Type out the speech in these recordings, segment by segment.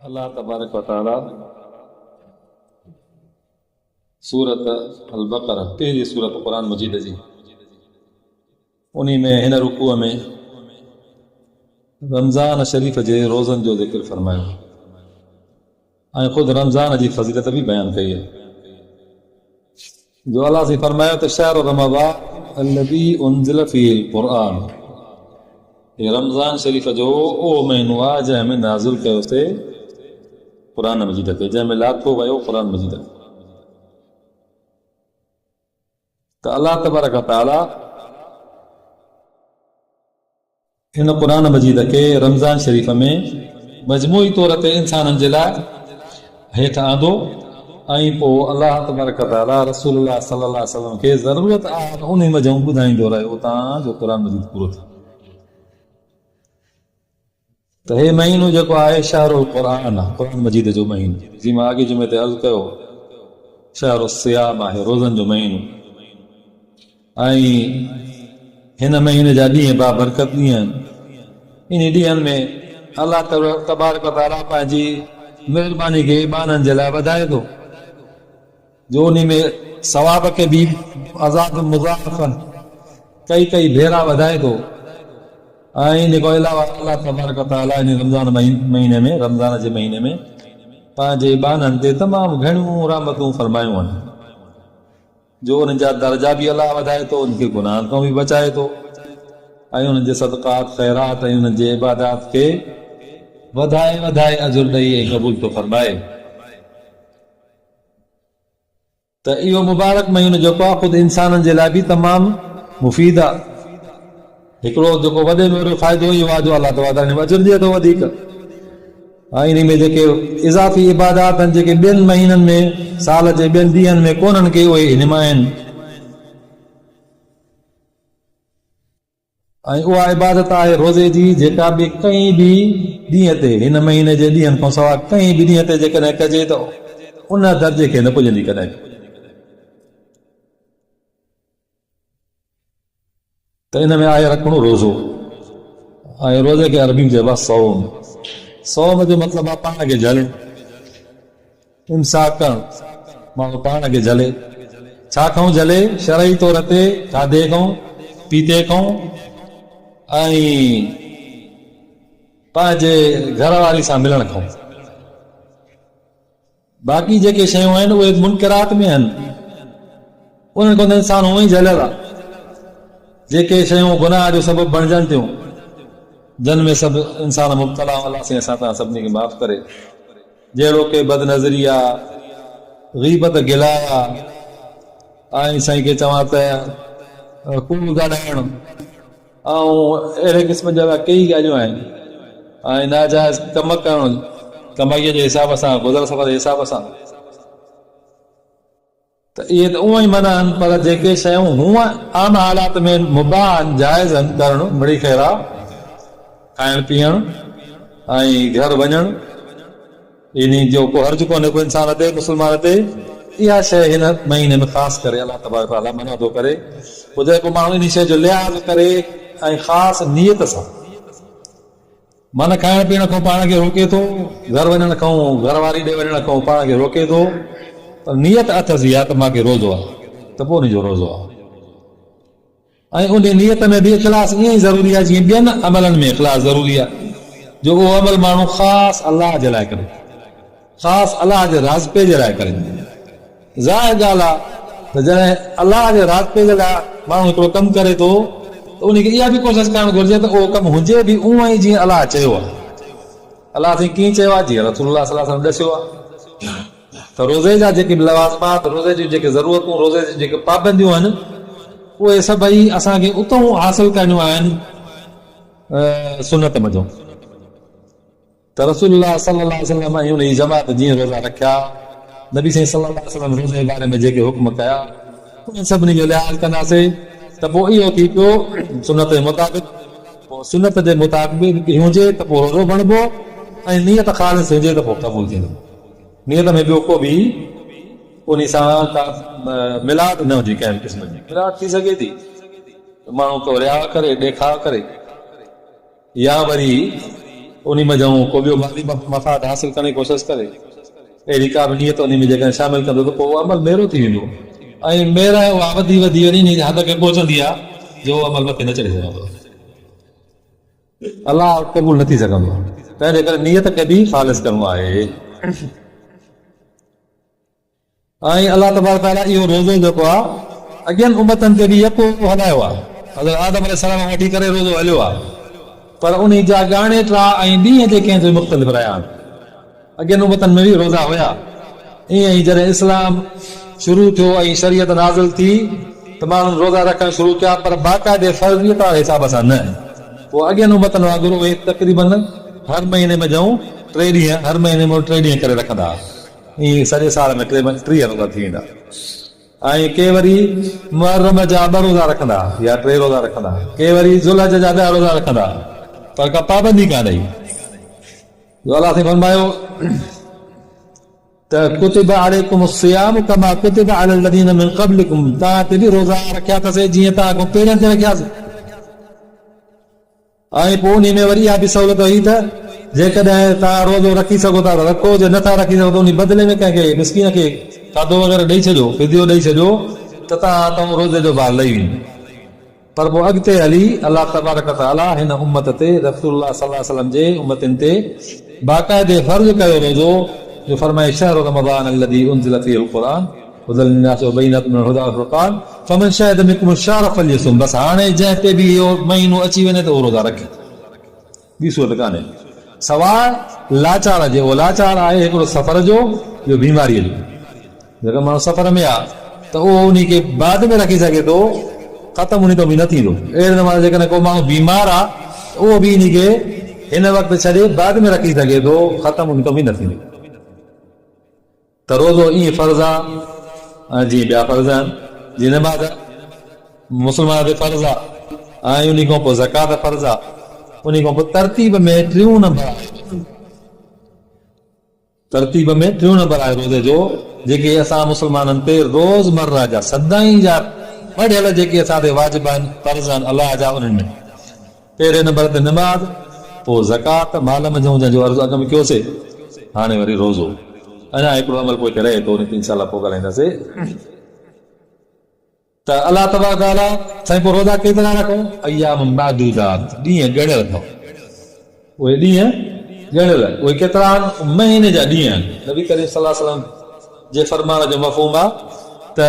अल्लाह तबारक व तआला सूरत अल बक़रा पहिरीं सूरत क़ुरान मजीद जी उन में हिन रुकूअ में रमज़ान शरीफ़ जे रोज़नि जो ज़िक्र फरमायो ऐं ख़ुदि रमज़ान जी फज़ीलत बि बयानु कई आहे। जो अलाह से फरमायो त शहर रमज़ान अल्लज़ी उनज़िल फ़ीहिल क़ुरआन, ये रमज़ान शरीफ़ जो उहो महीनो आहे जंहिंमें नाज़िल कयोसीं क़ुरान मजीद खे, जंहिंमें लाथो वियो क़ुरान मजीद खे। त अल्लाह तबारक व तआला हिन क़ुरान मजीद खे रमज़ान शरीफ़ में मजमूई तौर ते इंसाननि जे लाइ हेठि आंदो ऐं पोइ अल्लाह तबारक व तआला रसूलुल्लाह सल्लल्लाहु अलैहि वसल्लम खे ज़रूरत आहे त उन वजह ॿुधाईंदो रहियो तव्हांजो क़ुरान मजीद पूरो थिए। त हे महीनो जेको आहे शहरुल क़ुरान आहे, क़ुरान मजीद जो महीनो, जीअं मां अॻे जुमे ते अर्ज़ु कयो शहरु सियाम आहे, रोज़नि जो महीनो। ऐं हिन महीने जा ॾींहं बाबरकत ॾींहं आहिनि। इन ॾींहंनि में अल्लाह तबारक व तआला पंहिंजी महिरबानी खे ॿारनि जे लाइ वधाए थो, जो उन में सवाब खे बि आज़ाद मुज़ाफ़न कई भेरा वधाए थो। ऐं इन खां अलावा अल्लाह तबारक व तआला इन रमज़ान महीने में, रमज़ान जे महीने में पंहिंजे ॿारनि ते तमामु घणियूं रहमतूं फरमायूं आहिनि, जो उन्हनि जा दर्जा बि अलाह वधाए थो, उनखे गुनाहनि खां बि बचाए थो ऐं उन्हनि जे सदक़ात ख़ैरात ऐं उन्हनि जे इबादात खे वधाए अजुर ॾेई ऐं क़बूल थो फरमाए। त इहो मुबारक महीनो जेको आहे ख़ुदि इंसाननि जे लाइ बि तमामु मुफ़ीद आहे। हिकिड़ो जेको वॾे में वॾो फ़ाइदो इहो आहे जो अलाह ताला हिन में अजुर ॾिए थो वधीक। ऐं इन में जेके इज़ाफ़ी इबादात आहिनि जेके ॿियनि महीननि में, साल जे ॿियनि ॾींहंनि में कोन्हनि के, उहे हिन मां आहिनि। ऐं उहा इबादत आहे रोज़े जी, जेका बि कंहिं बि ॾींहं ते, हिन महीने जे ॾींहंनि खां सवाइ कंहिं बि ॾींहं ते जेकॾहिं कजे त उन दर्जे खे न पुॼंदी कॾहिं। त इन में आहे रखणो रोज़ो, ऐं रोज़े खे अरबी में चइबो आहे सौम। सौम जो मतिलबु आहे पाण खे झलणु, इम्साक करणु, माण्हू पाण खे झले। छा खां झले? शरई तौर ते खाधे खां, पीते खां ऐं पंहिंजे घर वारी सां मिलण खां। बाक़ी जेके शयूं आहिनि उहे मुनकिरात में आहिनि, उन्हनि खां त इंसान हूअं ई झलियल आहे। जेके शयूं गुनाह जो सबबु बणजनि थियूं, जिन में सभु इंसान मुब्तला, अलाह से असां तव्हां सभिनी खे माफ़ करे, जहिड़ो के बदनज़री आहे, ग़ीबत गिलाया ऐं साईं खे चवां त कूड़ ॻाल्हाइणु ऐं अहिड़े क़िस्म जा कई ॻाल्हियूं आहिनि। ऐं नाजाइज़ कम करणु, कमाईअ जे हिसाब सां, गुज़र सफ़र जे हिसाब सां, त इहे त उहो ई मना आहिनि। पर जेके शयूं हूअं आम हालात में मुबाह आहिनि, जाइज़ आहिनि करणु, मिड़ी ख़ैर आहे, खाइणु पीअणु ऐं घर वञणु, इन जो को हर्ज कोन्हे को इंसान ते, मुस्लमान ते। इहा शइ हिन महीने में ख़ासि करे अलाह तबारक व तआला मना थो करे। पोइ जेको माण्हू इन शइ जो लिहाज़ करे ऐं ख़ासि नियत सां, मन खाइण पीअण खां पाण खे रोके थो, घर वञण खां, घर वारी ॾे वञण खां पाण खे रोके थो, पर नियत अथसि इहा त मूंखे रोज़ो आहे, त पोइ उनजो रोज़ो आहे। ऐं उन नियत में बि इख़लास ईअं ई ज़रूरी आहे जीअं ॿियनि अमलनि में इख़लास ज़रूरी आहे, जो उहो अमल माण्हू ख़ासि अलाह जे लाइ करे, ख़ासि अलाह जे राज़पे जे लाइ करे। ज़ाहिर ॻाल्हि आहे त जॾहिं अलाह जे राज़पे जे लाइ माण्हू हिकिड़ो कमु करे थो, त उनखे इहा बि कोशिशि करणु घुरिजे त उहो कमु हुजे बि उहो ई जीअं अलाह चयो आहे। अलाह साईं कीअं चयो आहे? जीअं रसूलुल्लाह सल्लल्लाहु अलैहि वसल्लम ॾसियो आहे। त रोज़े जा जेके लवाज़मात, रोज़े जूं जेके ज़रूरतूं, रोज़े जूं जेके पाबंदियूं आहिनि, उहे सभई असांखे उतां हासिल करणियूं आहिनि सुनत मजो। त रसूलुल्लाह सल्लल्लाहु अलैहि वसल्लम ऐं उन जी जमात जीअं रोज़ा रखिया, नबी साईं सल्लल्लाहु अलैहि वसल्लम रोज़े जे बारे में जेके हुक्म कया, उन सभिनी जो लिहाज़ कंदासीं त पोइ इहो थी पियो सुनत जे मुताबिक़। पोइ सुनत जे मुताबिक़ हुजे त पोइ रोज़ो बणिबो, ऐं नियत ख़ालिस हुजे त पोइ क़बूल थींदो। नियत में ॿियो को बि उन सां का मिलावट न हुजे, कंहिं क़िस्म जी मिलावट थी सघे थी, माण्हू को रिया करे, ॾेखार करे, या वरी उन में जाऊं को ॿियो माली मफ़ाद हासिल करण जी कोशिशि करे, अहिड़ी का बि नियत उन में जेकॾहिं शामिल कंदो त पोइ उहो अमल मेरो थी वेंदो ऐं मेरा उहा वधी वधी वञी इन हद खे पहुचंदी आहे जो अमल मथे न चढ़ी सघंदो, अलाह क़बूल न थी सघंदो। तंहिंजे करे नियत खे बि ख़ालिस करिणो आहे। ऐं अलाह तबारक तआला इहो रोज़ो जेको आहे अॻियनि उम्मतनि खे बि यको हलायो आहे। हज़रत आदम अलैहिस्सलाम वठी करे रोज़ो हलियो आहे, पर उन जा ॻाणेटा ऐं ॾींहं जेके आहिनि मुख़्तलिफ़ रहिया आहिनि। अॻियनि उम्मतनि में बि रोज़ा हुया, ईअं ई जॾहिं इस्लाम शुरू थियो ऐं शरीयत नाज़िल थी त माण्हुनि रोज़ा रखणु शुरू कया, पर बाक़ाइदे फ़र्ज़ियत वारे हिसाब सां न। पोइ अॻियनि उम्मतनि वांगुरु उहे तक़रीबन हर महीने में जाऊं 3 ॾींहं, हर महीने में 3 ॾींहं करे रखंदा, ईअं सॼे साल में 30 रोज़ा थी वेंदा। ऐं के वरी मुहर्रम जा 2 रोज़ा रखंदा या 3 रोज़ा रखंदा, के वरी ज़ुल्हज जा 10 रोज़ा रखंदा, पर का पाबंदी कान्हे। जो अलाह से फरमायो त कुतिब अलैकुम सियाम कमा कुतिब अलल लदीन मिन क़ब्लिकुम, तव्हां ते बि रोज़ा रखिया अथसीं जीअं तव्हां खां पहिरियों ते रखियासीं। ऐं पोइ उन में वरी इहा बि सहूलियत हुई त जेकॾहिं तव्हां रोज़ो रखी सघो था रखो, जे नथा रखी सघो त उन बदिले में कंहिंखे मिस्कीन खे खाधो वग़ैरह ॾेई छॾियो, फिदियो ॾेई छॾियो त तव्हां रोज़े जो भार लही वेंदो। पर पोइ अॻिते हली अलाह तबारक तआला हिन उम्मत ते रसूलुल्लाह सल्लल्लाहु अलैहि वसल्लम जे उम्मतनि ते बाक़ाइदे फर्ज़ कयो रोज़ो, जो फरमाए शहर रमज़ान अल्लज़ी उनज़िल फ़ीहिल क़ुरआन हुदल लिन्नास व बय्यिनात मिनल हुदा वल फ़ुरक़ान फ़मन शहिद मिनकुम अश-शहर फ़लयसुम। बस हाणे जंहिं ते बि इहो महीनो अची वञे त उहो रोज़ा रखे, ॿी सूरत कान्हे सवाइ लाचार जे। उहो लाचार आहे हिकिड़ो सफ़र जो, ॿियो बीमारीअ जो। जेकर माण्हू सफ़र में आहे त उहो उन खे बाद में रखी सघे थो, ख़तमु उन तो बि न थींदो। अहिड़े नमूने जेकॾहिं को माण्हू बीमार आहे त उहो बि इन खे हिन वक़्तु छॾे बाद में रखी सघे थो, ख़तमु उन तो बि न थींदो। त रोज़ो ईअं फर्ज़ आहे जीअं ॿिया फर्ज़ आहिनि, जीअं नमाज़ मुस्लमान ते फर्ज़ आहे, ऐं उन खां पोइ ज़कात फर्ज़ आहे, उन खां पोइ तरतीब में 3 नंबर आहे, तरतीब में 3 नंबर आहे रोज़े जो, जेके असां मुस्लमाननि ते रोज़मर्रा जा सदाईं जा पढ़ियल जेके असां ते वाजिब आहिनि, फर्ज़ आहिनि अलाह जा, उन्हनि में पहिरें नंबर ते नमाज़, पोइ ज़कात माल में जंहिंजो अर्ज़ु अॻ में कयोसीं, हाणे वरी रोज़ो। अञा हिकिड़ो अमल पोइ हिते रहे थो, उन इंशाअल्लाह पोइ ॻाल्हाईंदासीं। त अलाह तबारक तआला साईं पोइ रोज़ा केतिरा रखो, अय्याम मादूदात, ॾींहं ॻणियल अथव। उहे ॾींहं ॻणियल, उहे केतिरा आहिनि, महीने जा ॾींहं आहिनि। नबी करीम सल्लल्लाहु अलैहि वसल्लम जे फरमान जो मफ़हूम आहे त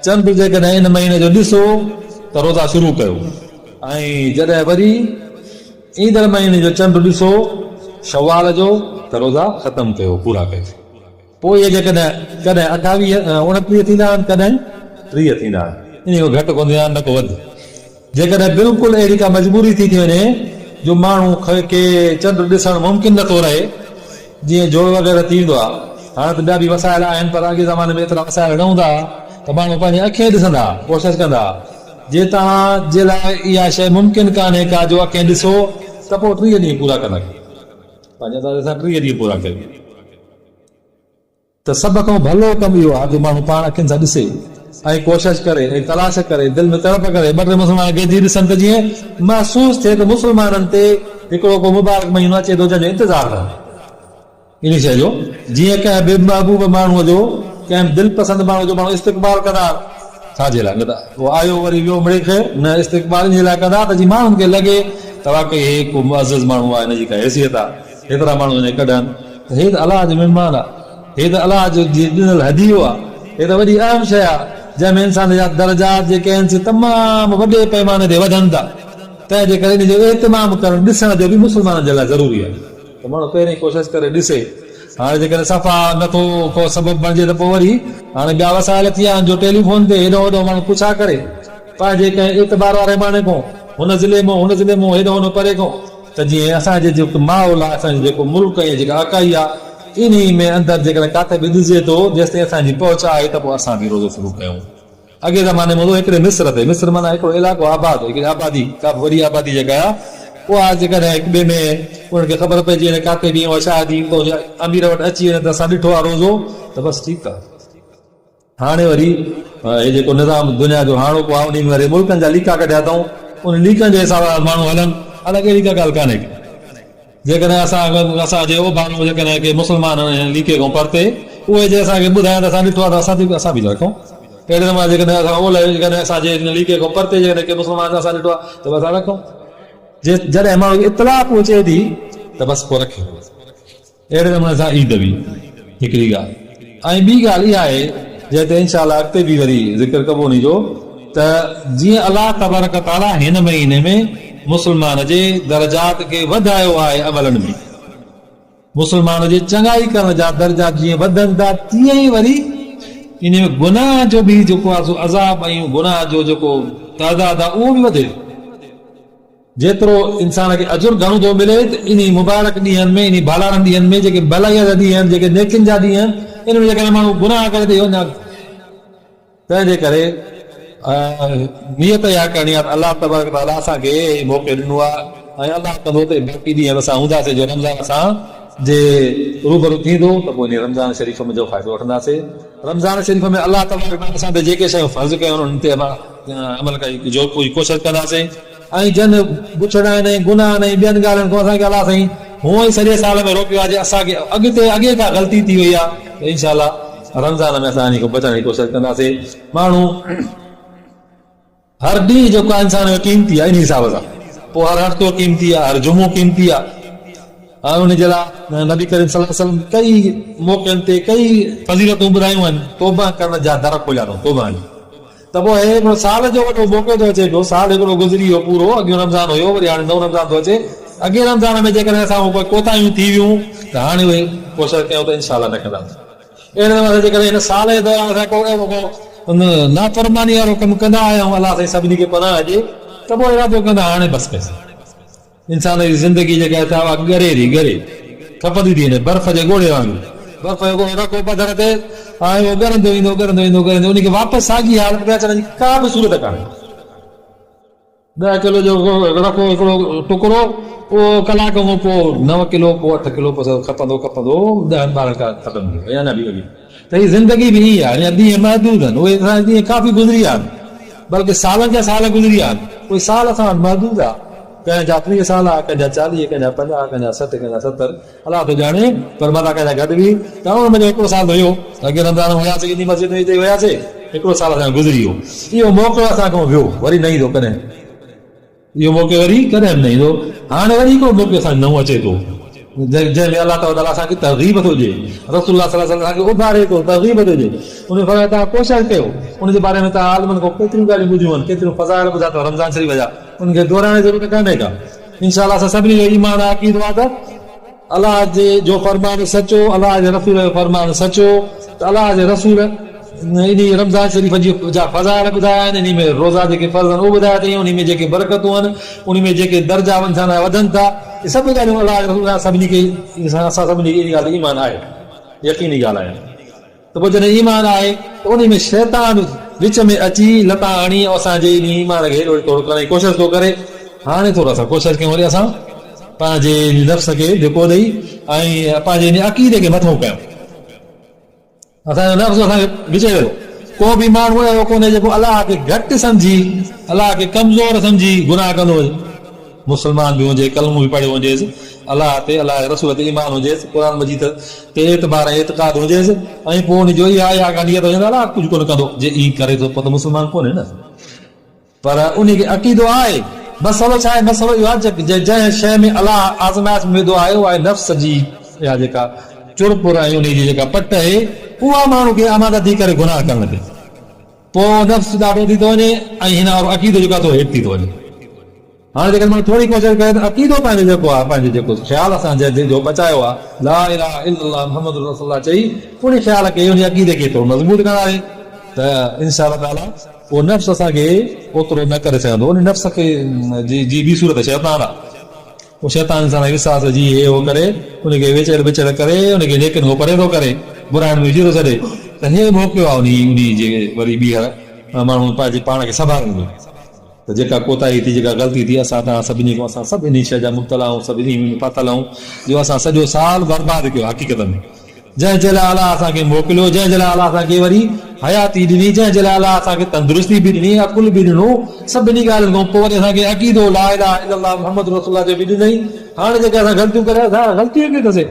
चंड जेकॾहिं इन महीने जो ॾिसो त रोज़ा शुरू कयो, ऐं जॾहिं वरी ईंदड़ महीने जो चंड ॾिसो शवाल जो त रोज़ा ख़तमु कयो, पूरा कयो। पोइ इहे जेकॾहिं कॾहिं 28-29 थींदा आहिनि, कॾहिं 30 थींदा आहिनि, इन खां घटि कोन थींदा आहिनि, न को वधि। जेकॾहिं बिल्कुलु अहिड़ी का मजबूरी थी वञे जो माण्हू खे चंड ॾिसणु मुमकिन नथो रहे, जीअं जोड़ वग़ैरह थींदो आहे, हाणे त ॿिया बि वसाइल आहिनि, पर अॻे ज़माने में एतिरा वसाइल न हूंदा त माण्हू पंहिंजी अखियूं ॾिसंदा, कोशिशि कंदा। जे तव्हां जे लाइ इहा शइ मुमकिन कान्हे का जो अखियूं ॾिसो, त पोइ 30 ॾींहं पूरा कंदा, पंहिंजे अंदाज़े सां 30 ॾींहं पूरा कयो। त सभ खां भलो कमु इहो आहे जो माण्हू पाण अखियुनि सां ॾिसे ऐं कोशिशि करे ऐं तलाश करे, दिलि में तड़प करे, 2-3 मुस्लमान गॾिजी ॾिसनि त जीअं महसूसु थिए त मुस्लमाननि ते हिकिड़ो को मुबारक महीनो अचे थो जंहिंजो इंतज़ारु आहे इन शइ जो। जीअं कंहिं बेमहबूब माण्हूअ जो, कंहिं दिलि पसंदि माण्हू जो माण्हू इस्तक़बाल कंदा, छाजे लाइ? न त उहो आयो वरी वियो मिड़े खे न इस्तक़बाल जे लाइ कंदा त जीअं माण्हुनि खे लॻे त वाक़ई हे को मुअज़्ज़ज़ माण्हू आहे, हिनजी का हैसियत आहे, हेतिरा माण्हू हिन कढनि त हे त अलाह जो महिमान आहे, हे त अलाह जो ॾिनल हदीयो आहे, हे त वॾी अहम शइ आहे जंहिंमें इंसान जा दर्जात जेके आहिनि से तमामु वॾे पैमाने ते वधनि था। तंहिंजे करे इन जो एहतमाम करणु ॾिसण जो बि मुस्लमाननि जे लाइ ज़रूरी आहे त माण्हू पहिरीं कोशिशि करे ॾिसे। हाणे जेकॾहिं सफ़ा नथो को सबबु बणिजे त पोइ वरी हाणे ॿिया वसाइल थी विया आहिनि जो टेलीफोन ते हेॾो होॾो माण्हू पुछा करे पंहिंजे कंहिं एतबार वारे माण्हू खां, हुन ज़िले मां हुन ज़िले मां, हेॾो होॾो परे खां, त जीअं असांजे जेको माहौल आहे, असांजो जेको मुल्क ऐं जेका अकाई आहे, इन में अंदरि जेकॾहिं काथे बि ॾिसिजे थो जेसिताईं असांजी पहुच आहे त पोइ असां बि रोज़ो शुरू कयूं। अॻे ज़माने में हिकिड़े मिस्र ते, मिस्र माना हिकिड़ो इलाइक़ो आबाद, हिकिड़ी आबादी, का वॾी आबादी जेका आहे उहा जेकॾहिं हिक ॿिए में उनखे ख़बर पइजी वञे काथे बि शादी अमीर वटि अची वञे त असां ॾिठो आहे रोज़ो त बसि ठीकु आहे। हाणे वरी हे जेको निज़ाम दुनिया जो हाणोको आहे, उन में वरी मुल्कनि जा लीका कढिया अथऊं, उन लीकनि जे हिसाब सां माण्हू हलनि, अलॻि अहिड़ी का ॻाल्हि कान्हे। जेकॾहिं असांजे ओभानो जेकॾहिं के मुस्लमान लीके खां परते उहे जे असांखे ॿुधाइनि त असां ॾिठो आहे त असां बि रखूं। अहिड़े नमूने जेकॾहिं असां ओलह जेकॾहिं असांजे लीके खां परते जेकॾहिं के मुस्लमान असां ॾिठो आहे त असां रखूं। जॾहिं माण्हू इतलाह पहुचे थी त बसि पोइ रखे। अहिड़े नमूने सां ईद बि हिकिड़ी ॻाल्हि। ऐं ॿी ॻाल्हि इहा आहे जंहिं ते इनशा अलाह अॻिते बि वरी ज़िक्र कबो उन जो, त जीअं अलाह तबारक ताला हिन महीने में मुस्लमान जे दर्जात खे वधायो आहे अमलनि में, मुस्लमान जे चङाई करण जा दर्जा जीअं वधनि था तीअं ई वरी इन में गुनाह जो बि जेको आहे अज़ाब ऐं गुनाह जो जेको तइदाद आहे उहो बि वधे। जेतिरो इंसान खे अजुर घणो थो मिले त इन मुबारक ॾींहंनि में, इन बालारनि ॾींहंनि में, जेके भलाईअ जा ॾींहं आहिनि, जेके नेकिन जा ॾींहं आहिनि, इन में जेकॾहिं माण्हू गुनाह करे थो वञा, तंहिंजे करे नियत इहा करणी आहे त अलाह तबारक ताला असांखे मौक़ो ॾिनो आहे ऐं अलाह कंदो त बाक़ी ॾींहं असां हूंदासीं जो रमज़ान असां जे रूबरू थींदो त पोइ इन रमज़ान शरीफ़ में जो फ़ाइदो वठंदासीं। रमज़ान शरीफ़ में अलाह तबारक ताला असां ते जेके शयूं फर्ज़ कयूं उन्हनि ते अमल कई जो पूरी कोशिशि कंदासीं। ऐं जन बुछड़ा आहिनि, गुनाह आहिनि, ॿियनि ॻाल्हियुनि खां असांखे अलाह साईं हूअं ई सॼे साल में रोकियो आहे। जे असांखे अॻे खां ग़लती थी वई आहे त इनशा अलाह रमज़ान में असां इन खां बचण जी कोशिशि कंदासीं। माण्हू हर ॾींहुं जेको आहे इंसान जो क़ीमती आहे इन हिसाब सां, पोइ हर हफ़्तो क़ीमती आहे, हर जुमो क़ीमती आहे। ऐं उनजे लाइ नबी करीम सल्लल्लाहु अलैहि वसल्लम कई मौक़नि ते कई फज़ीलतूं ॿुधायूं आहिनि तौबा करण जा दर खोलिया अथऊं तौबा जी। त पोइ हिकिड़ो साल जो वॾो मौक़ो थो अचे पियो, साल हिकिड़ो गुज़री वियो पूरो, अॻियो रमज़ान हुयो वरी हाणे नओं रमज़ान थो अचे। अॻे रमज़ान में जेकॾहिं असां कोई कोताहियूं थी वियूं त हाणे उहे कोशिशि कयूं त इनशा अलाह न कंदासीं। अहिड़े नमूने जेकॾहिं हिन साल जे दौरान असां को नाफ़रमानी वारो कमु कंदा आहियूं, अलाह साईं सभिनी खे पनाह ॾिए, त पोइ इरादो कंदा हाणे बसि कयोसीं। इंसान जी ज़िंदगी जेका आहे ॻरे खपंदी थी वञे बर्फ़ जे ॻोढ़े वांगुरु, बर्फ़ जो ॻोढ़ो रखो पधर ते ऐं उहो ॻरंदो ईंदो उनखे वापसि साॻी हालत में अचण जी का बि सूरत कान्हे। 10 किलो जो रखो हिकिड़ो टुकड़ो, उहो कलाक खां पोइ 9 किलो, पोइ 8 किलो खपंदो 10-12 खां ख़तमु थी वियो या न बि वधी। त हीअ ज़िंदगी बि ईअं आहे, ॾींहं महदूद आहिनि, उहे ॾींहं काफ़ी गुज़री विया आहिनि, बल्कि सालनि जा साल गुज़री विया आहिनि। उहे साल असां वटि महदूद आहे, कंहिंजा 30 साल आहे, कंहिंजा 40, कंहिंजा 50, कंहिंजा 60, कंहिंजा 70, अलाह तो ॼाणे। पर मां कंहिंजा गॾु बि त मुंहिंजो हिकिड़ो साल हुयो, अॻे रमज़ान हुयासीं इन मस्जिद में हिते हुयासीं, हिकिड़ो साल असांजो गुज़री वियो। इहो मौक़ो असांखां वियो, वरी न ईंदो कॾहिं, इहो मौक़ो वरी कॾहिं बि न ईंदो। हाणे वरी हिकिड़ो मौक़ो असांखे नओं अचे थो, जंहिंमें अलाह ताला असांखे तरग़ीब थो ॾिए, रसूलुल्लाह सल्लल्लाहु अलैहि वसल्लम असांखे उभारे थो, तरग़ीब थो ॾिए। उन फरमाया तव्हां कोशिशि कयो, उनजे बारे में तव्हां आलिमनि खां केतिरियूं ॻाल्हियूं ॿुधियूं आहिनि, केतिरियूं फज़ाइल ॿुधा अथव रमज़ान शरीफ़ जा, उनखे दोहराइण जी ज़रूरत कान्हे का। इंशा अलाह असां सभिनी जो ईमान आहे, अक़ीदो आहे त अलाह जो फरमान सचो, अलाह जे रसूल जो फरमान सचो, त अलाह जे रसूल इन रमज़ान शरीफ़ जा फज़ाइल ॿुधाया आहिनि, इन में रोज़ा जेके फर्ज़ आहिनि उहे ॿुधाया अथई, उन में जेके बरकतूं आहिनि, उन में जेके दर्जा इंसान वधनि था, इहे सभु ॻाल्हियूं अलाह रसूल सभिनी खे, असां सभिनी खे इहा ॻाल्हि ईमान आहे, यकीनी ॻाल्हि आहे। त पोइ जॾहिं ईमान आहे त उन में शैतान विच में अची लता हणी असांजे इन ईमान खे हेॾो थोरो करण जी कोशिशि थो करे। हाणे थोरो असां कोशिशि कयूं वरी असां पंहिंजे नफ़्स खे धिको ॾेई ऐं पंहिंजे अक़ीदे खे मथो कयूं। असांजो नफ़्स असांखे विझे वेठो, को बि माण्हू अहिड़ो कोन्हे जेको अलाह खे घटि सम्झी, अलाह खे कमज़ोर सम्झी गुनाह कंदो हुजे। मुस्लमान बि हुजे, कलमो बि पढ़ियो हुजेसि, अलाह ते, अलाह रसूल ते ईमान हुजेसि, क़ुर मजीद ते एतबार एतक़ाद हुजेसि, ऐं पोइ हुनजो इहा नियत हुजे अलाह कुझु कोन कंदो, जे ई करे थो पोइ त मुस्लमान कोन्हे न। पर उनखे अक़ीदो आहे। मसलो छा आहे? मसलो इहो आहे जंहिं शइ में अलाह आज़माइश में विधो आहे, उहा आहे नफ़्स जी इहा जेका चुरपुर ऐं उनजी जेका पट आहे, उहा माण्हू खे आमादा थी करे गुनाह करण ते, पोइ नफ़्स ॾाढो थी थो वञे ऐं हिन वारो अक़ीदो जेको आहे हेठि थी थो वञे। हाणे जेकर मां थोरी कोशिशि करे त अक़ीदो पंहिंजो जेको आहे, पंहिंजो जेको ख़्यालु असां जंहिंजो बचायो आहे, ला इलाहा इल्लल्लाह मुहम्मद रसूलुल्लाह चई, उन ख़्याल खे, उन अक़ीदे खे थोरो मज़बूत करणु आहे त इंशा अल्लाह उहो नफ़्स असांखे ओतिरो न करे सघंदो। उन नफ़्स खे जी ॿी सूरत शैतान आहे, उहो शैतान इंसान खे विश्वास जी हे हो करे, उनखे विचड़ विचड़ करे, उनखे नेकिन खां परे थो करे, बुराइनि में विझी थो छॾे। त हे मौक़ो आहे उन जे वरी ॿीहर माण्हू पंहिंजे पाण खे संभालंदो। त जेका कोताही थी, जेका ग़लती थी, असां तव्हां सभिनी खां असां सभु इन शइ जा मुब्तला आहियूं, सभु इन में फाथल आहियूं, जो असां सॼो साल बर्बाद कयो हक़ीक़त में। जंहिंजे लाइ अलाह असांखे मोकिलियो, जंहिंजे लाइ अलाह असांखे वरी हयाती ॾिनी, जंहिंजे लाइ अलाह असांखे तंदुरुस्ती बि ॾिनी, अकुल बि ॾिनो, सभिनी ॻाल्हियुनि खां पोइ वरी असांखे अक़ीदो ला इलाहा इल्लल्लाह मुहम्मद रसूलुल्लाह जो बि ॾिनई। हाणे जेके असां ग़लतियूं करियासीं ग़लतियूं बि कसे